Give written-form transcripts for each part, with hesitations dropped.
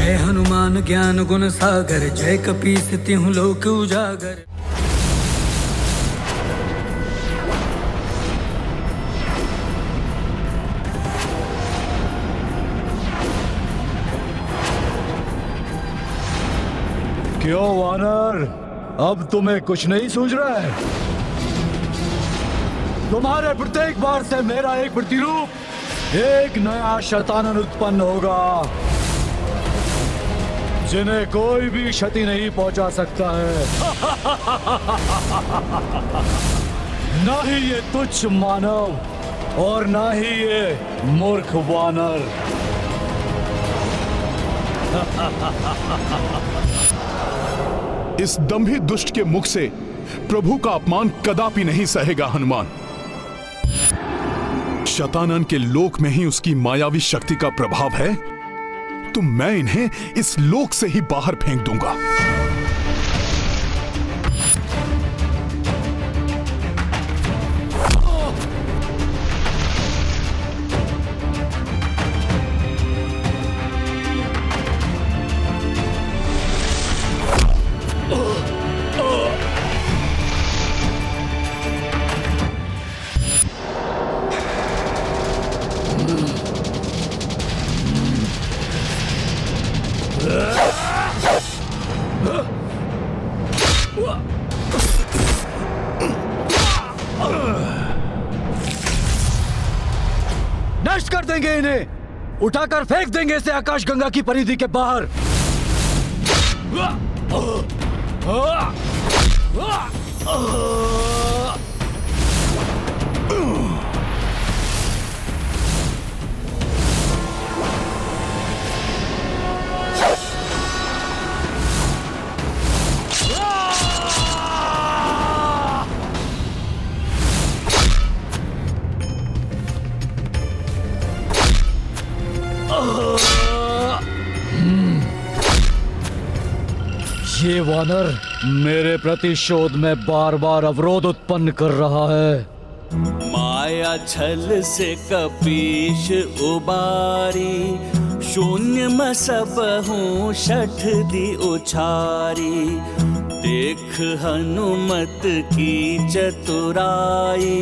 जय हनुमान ज्ञान गुण सागर, जय कपीस तिहुँ लोक उजागर। क्यों वानर, अब तुम्हें कुछ नहीं सूझ रहा है? तुम्हारे प्रत्येक बार से मेरा एक प्रतिरूप, एक नया शैतानन उत्पन्न होगा, जिन्हें कोई भी क्षति नहीं पहुंचा सकता है। ना ही ये तुच्छ मानव और ना ही ये मूर्ख वानर। इस दंभी दुष्ट के मुख से प्रभु का अपमान कदापि नहीं सहेगा हनुमान। शतानन के लोक में ही उसकी मायावी शक्ति का प्रभाव है, तो मैं इन्हें इस लोक से ही बाहर फेंक दूंगा। नष्ट कर देंगे इन्हें, उठाकर फेंक देंगे इसे आकाश गंगा की परिधि के बाहर। ये वानर मेरे प्रतिशोध में बार बार अवरोध उत्पन्न कर रहा है। माया छल से कपीश उबारी, शून्य में सब हूँ शठ दी उछारी। देख हनुमत की चतुराई,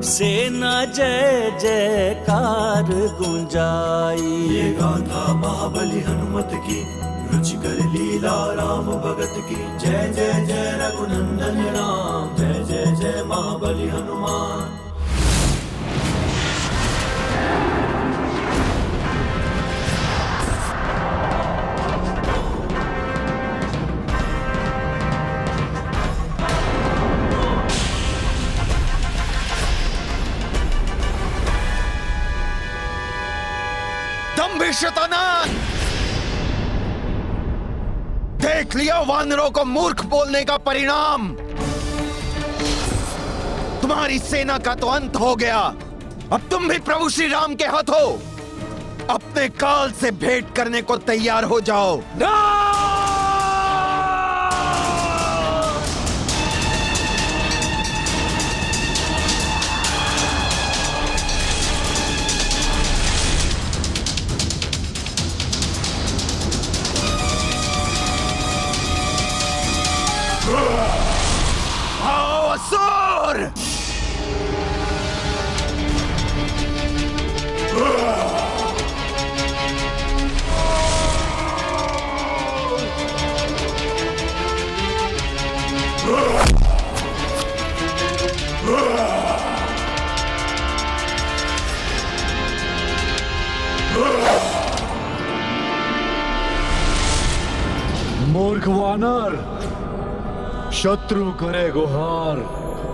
सेना जय जयकार गुंजाई। ये गाथा महाबली हनुमत की, रुचिकर लीला राम भगत की। जय जय जय रघुनंदन राम, जय जय जय महाबली हनुमान। दंभी शैतान, देख लिया वानरों को मूर्ख बोलने का परिणाम। तुम्हारी सेना का तो अंत हो गया। अब तुम भी प्रभु श्री राम के हाथों अपने काल से भेंट करने को तैयार हो जाओ। आओ असुर! मूर्ख वानर, शत्रु करे गुहार,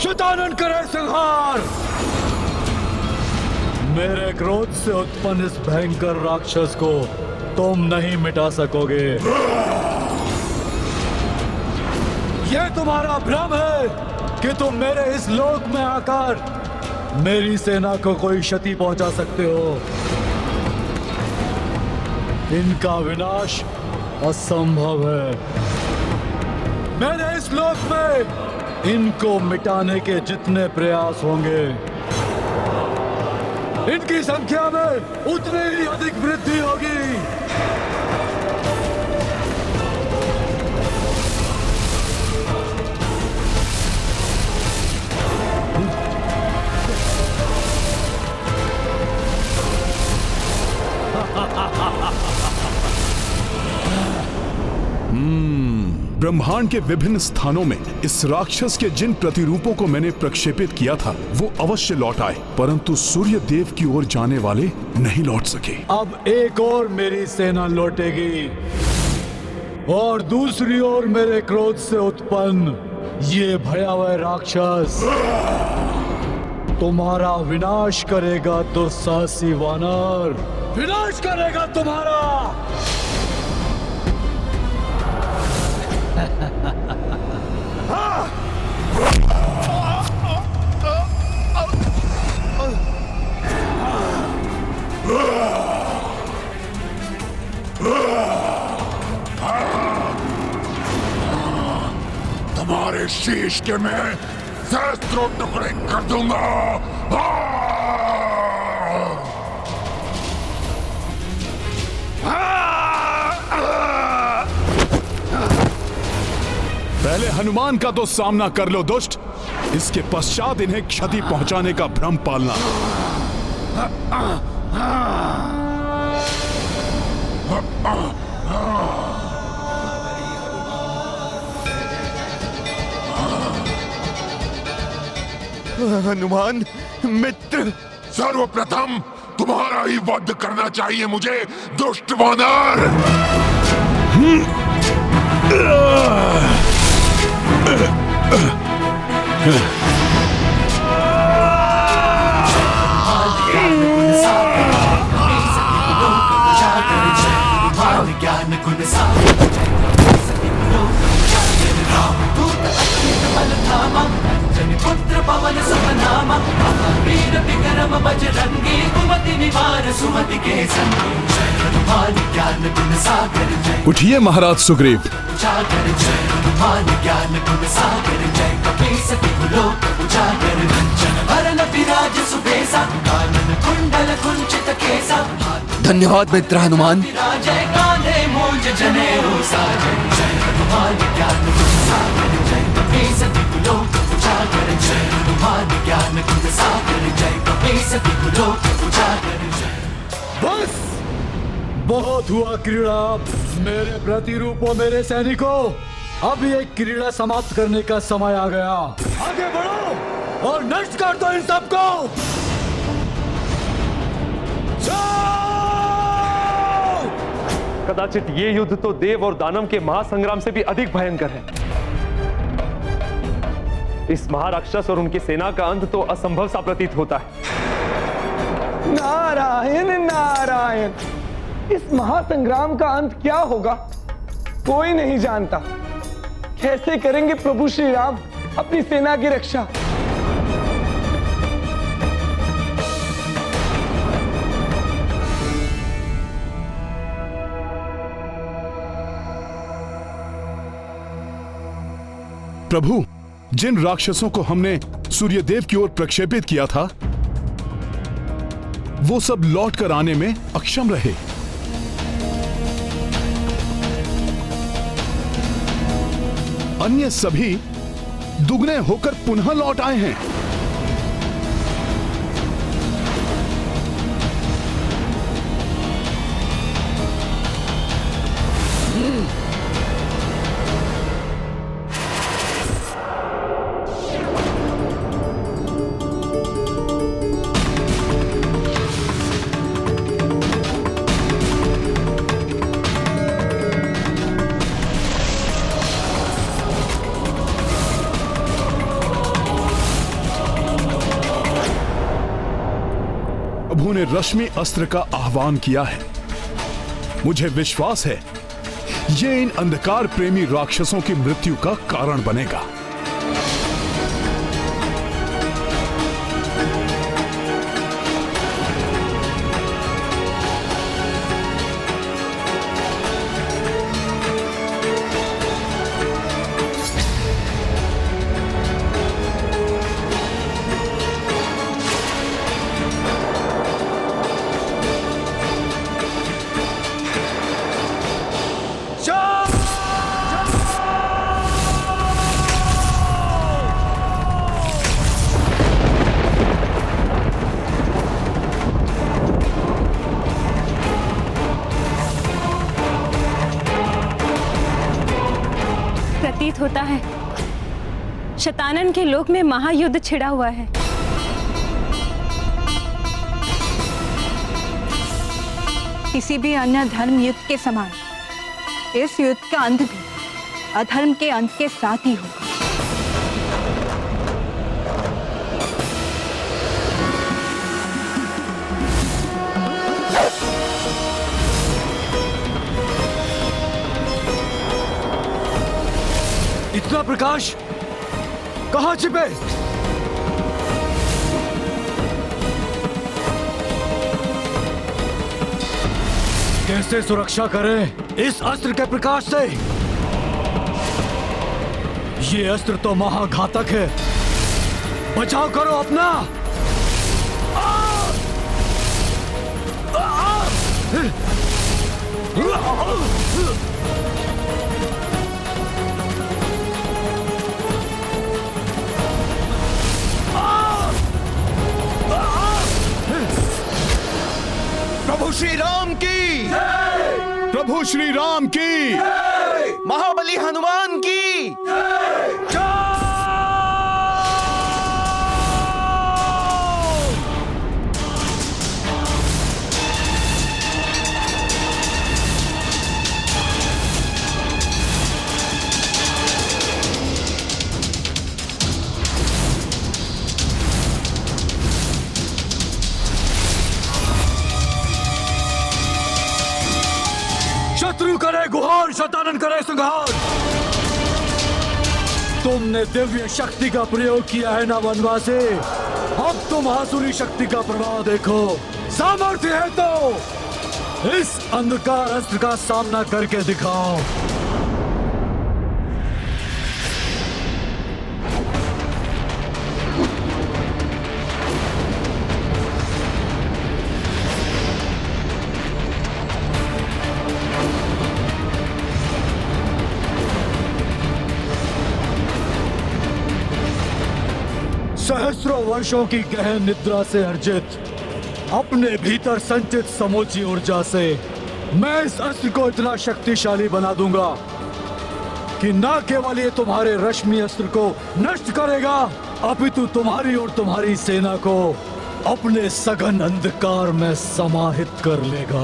शैतानन करे संहार। मेरे क्रोध से उत्पन्न इस भयंकर राक्षस को तुम नहीं मिटा सकोगे। यह तुम्हारा भ्रम है कि तुम मेरे इस लोक में आकर मेरी सेना को कोई क्षति पहुंचा सकते हो। इनका विनाश असंभव है। मैंने इस लोक में इनको मिटाने के जितने प्रयास होंगे, इनकी संख्या में उतनी ही अधिक वृद्धि होगी। ब्रह्मांड के विभिन्न स्थानों में इस राक्षस के जिन प्रतिरूपों को मैंने प्रक्षेपित किया था वो अवश्य लौट आए, परंतु सूर्य देव की ओर जाने वाले नहीं लौट सके। अब एक और मेरी सेना लौटेगी और दूसरी ओर मेरे क्रोध से उत्पन्न ये भयावह राक्षस तुम्हारा विनाश करेगा। दुस्साहसी वानर, विनाश करेगा तुम्हारा। तुम्हारे शीश के मैं सहस्त्रों टुकड़े कर दूंगा। पहले हनुमान का तो सामना कर लो दुष्ट, इसके पश्चात इन्हें क्षति पहुंचाने का भ्रम पालना। हनुमान मित्र, सर्वप्रथम तुम्हारा ही वध करना चाहिए मुझे, दुष्ट वानर। ज्ञान गुण सागर पुत्र पवन सुतनामा वीर विक्रम बजरंगी कुमति निवार सुमति के संगी जय हनुमान ज्ञान गुण सागर जय। उठिए महाराज सुग्रीव। उजागर जय हनुमान ज्ञान गुण सागर जय। कपीस तिहुलोक उजागर रंजन वरन विराज सुबेसा कानन कुंडल कुंचित केसा। धन्यवाद मित्र हनुमान। जय कांधे मूंज जनेऊ साजन जय हनुमान ज्ञान गुण सागर जय। कपीस तिहुलोक उजागर जय हनुमान ज्ञान गुण सागर जय। कपीस तिहुलोक उजागर जय। बस बहुत हुआ क्रीड़ा। मेरे प्रतिरूपों, मेरे सैनिकों, अब ये क्रीड़ा समाप्त करने का समय आ गया। आगे बढ़ो और नष्ट कर दो इन सबको। कदाचित ये युद्ध तो देव और दानव के महासंग्राम से भी अधिक भयंकर है। इस महाराक्षस और उनकी सेना का अंत तो असंभव सा प्रतीत होता है। नारायण नारायण, इस महासंग्राम का अंत क्या होगा कोई नहीं जानता। कैसे करेंगे प्रभु श्री राम अपनी सेना की रक्षा। प्रभु, जिन राक्षसों को हमने सूर्यदेव की ओर प्रक्षेपित किया था वो सब लौट कर आने में अक्षम रहे। अन्य सभी दुगने होकर पुनः लौट आए हैं। प्रभु ने रश्मि अस्त्र का आह्वान किया है। मुझे विश्वास है ये इन अंधकार प्रेमी राक्षसों की मृत्यु का कारण बनेगा। प्रतीत होता है शतानन के लोक में महायुद्ध छिड़ा हुआ है। किसी भी अन्य धर्म युद्ध के समान इस युद्ध का अंत भी अधर्म के अंत के साथ ही होगा। इतना प्रकाश कहां छिपे? कैसे सुरक्षा करें इस अस्त्र के प्रकाश से? ये अस्त्र तो महाघातक है। बचाव करो अपना। प्रभु श्री राम की, प्रभु श्री राम की, महाबली हनुमान की। शत्रु करे गुहार, शतानन करे संहार। तुमने दिव्य शक्ति का प्रयोग किया है ना वनवासी, अब तुम आसुरी शक्ति का प्रभाव देखो। सामर्थ्य है तो इस अंधकार अस्त्र का सामना करके दिखाओ। सहस्रों वर्षों की गहन निद्रा से अर्जित अपने भीतर संचित समूची ऊर्जा से मैं इस अस्त्र को इतना शक्तिशाली बना दूंगा कि न केवल ये तुम्हारे रश्मि अस्त्र को नष्ट करेगा, अपितु तुम्हारी और तुम्हारी सेना को अपने सघन अंधकार में समाहित कर लेगा।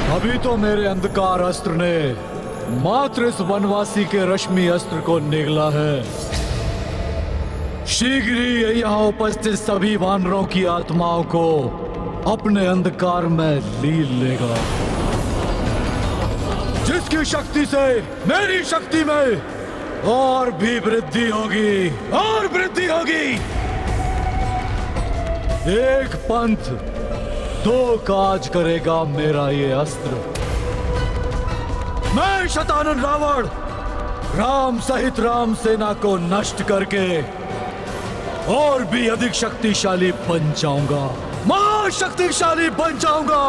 अभी तो मेरे अंधकार अस्त्र ने मात्र इस वनवासी के रश्मि अस्त्र को निगला है। शीघ्र ही यहाँ उपस्थित सभी वानरों की आत्माओं को अपने अंधकार में लीन लेगा, जिसकी शक्ति से मेरी शक्ति में और भी वृद्धि होगी, और वृद्धि होगी। एक पंथ दो काज करेगा मेरा ये अस्त्र। मैं शतानन रावण राम सहित राम सेना को नष्ट करके और भी अधिक शक्तिशाली बन जाऊंगा, महाशक्तिशाली बन जाऊंगा।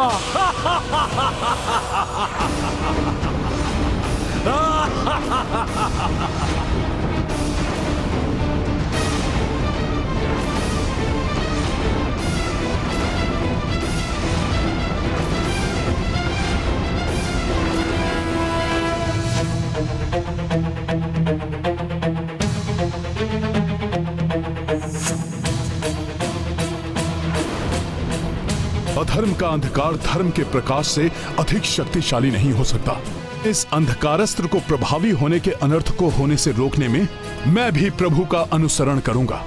अधर्म का अंधकार धर्म के प्रकाश से अधिक शक्तिशाली नहीं हो सकता। इस अंधकारस्त्र को प्रभावी होने के अनर्थ को होने से रोकने में मैं भी प्रभु का अनुसरण करूंगा।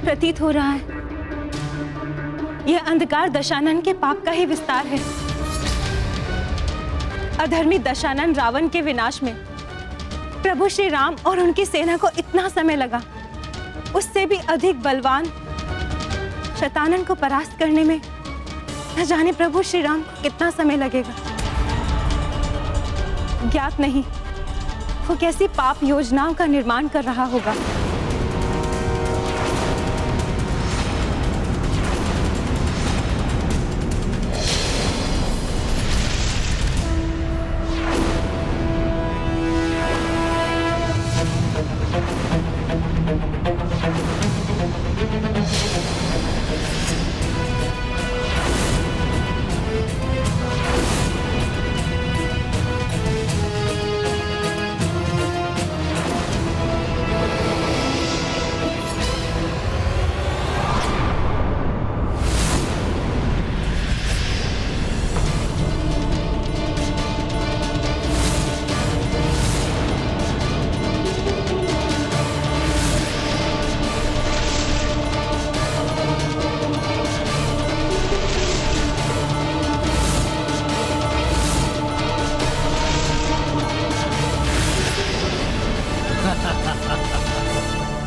प्रतीत हो रहा है यह अंधकार दशानन के पाप का ही विस्तार है। अधर्मी दशानन रावण के विनाश में प्रभु श्री राम और उनकी सेना को इतना समय लगा, उससे भी अधिक बलवान शतानन को परास्त करने में न जाने प्रभु श्री राम को कितना समय लगेगा। ज्ञात नहीं वो कैसी पाप योजनाओं का निर्माण कर रहा होगा।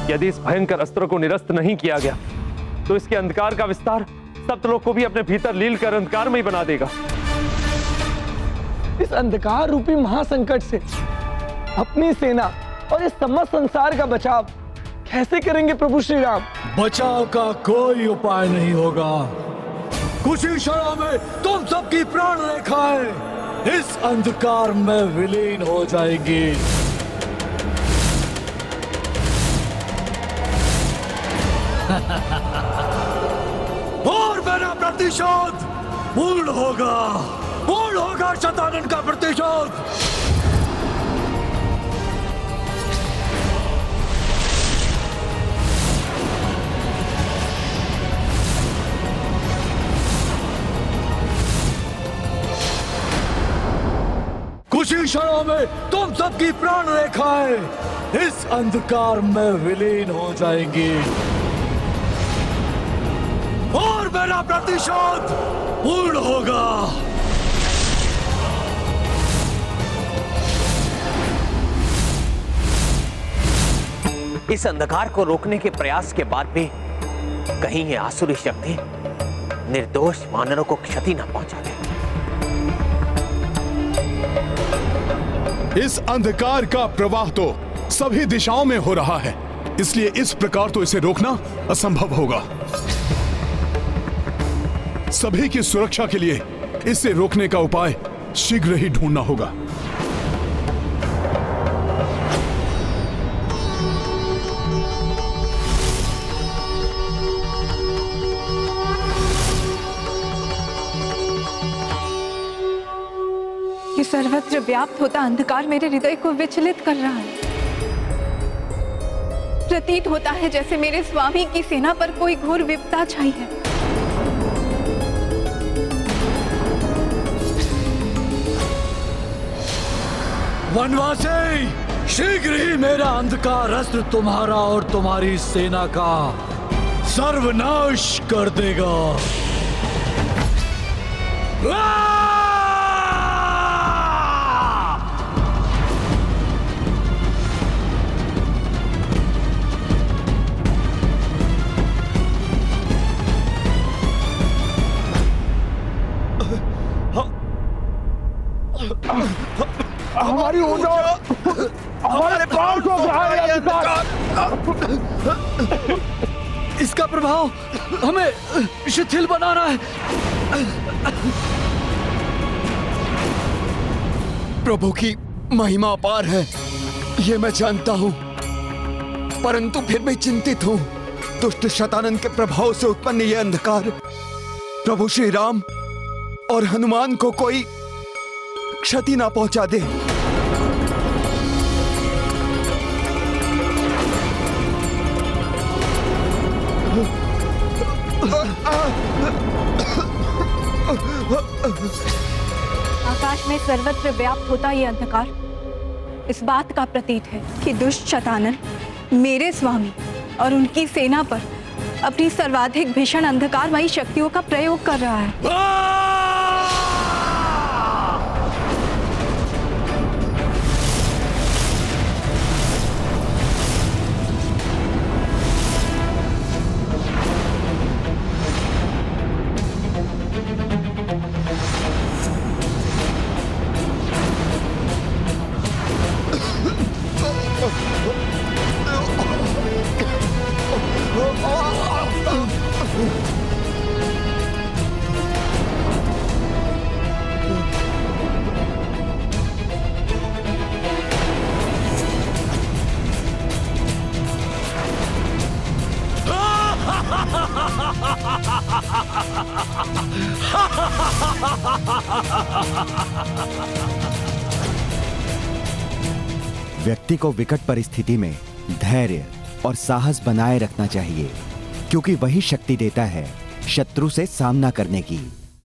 यदि इस भयंकर अस्त्र को निरस्त नहीं किया गया तो इसके अंधकार का विस्तार सप्तलोक को भी अपने भीतर लील कर अंधकार में ही बना देगा। इस अंधकार रूपी महासंकट से अपनी सेना और इस समस्त संसार का बचाव कैसे करेंगे प्रभु श्री राम? बचाव का कोई उपाय नहीं होगा। कुछ ही क्षणों में तुम सबकी प्राण रेखाएं इस अंधकार में विलीन हो जाएगी। और मेरा प्रतिशोध पूर्ण होगा शतानन का प्रतिशोध। कुछ ही क्षणों में तुम सबकी प्राण रेखाएं इस अंधकार में विलीन हो जाएंगी और मेरा प्रतिशोध पूर्ण होगा। इस अंधकार को रोकने के प्रयास के बाद भी कहीं ये आसुरी शक्ति निर्दोष वानरों को क्षति न पहुंचा दे। इस अंधकार का प्रवाह तो सभी दिशाओं में हो रहा है, इसलिए इस प्रकार तो इसे रोकना असंभव होगा। सभी की सुरक्षा के लिए इसे रोकने का उपाय शीघ्र ही ढूंढना होगा। ये सर्वत्र व्याप्त होता अंधकार मेरे हृदय को विचलित कर रहा है। प्रतीत होता है जैसे मेरे स्वामी की सेना पर कोई घोर विपदा छाई है। वनवासी, शीघ्र ही मेरा अंधकार अस्त्र तुम्हारा और तुम्हारी सेना का सर्वनाश कर देगा। हमारी ऊर्जा, हमारे प्राण को इसका प्रभाव हमें शिथिल बना रहा है। महिमा अपार है, ये मैं जानता हूं, परंतु फिर भी चिंतित हूं। दुष्ट शतानन के प्रभाव से उत्पन्न ये अंधकार प्रभु श्री राम और हनुमान को कोई क्षति ना पहुंचा दे। आकाश में सर्वत्र व्याप्त होता ये अंधकार इस बात का प्रतीत है कि दुष्ट शतानन मेरे स्वामी और उनकी सेना पर अपनी सर्वाधिक भीषण अंधकारमयी शक्तियों का प्रयोग कर रहा है। व्यक्ति को विकट परिस्थिति में धैर्य और साहस बनाए रखना चाहिए, क्योंकि वही शक्ति देता है शत्रु से सामना करने की।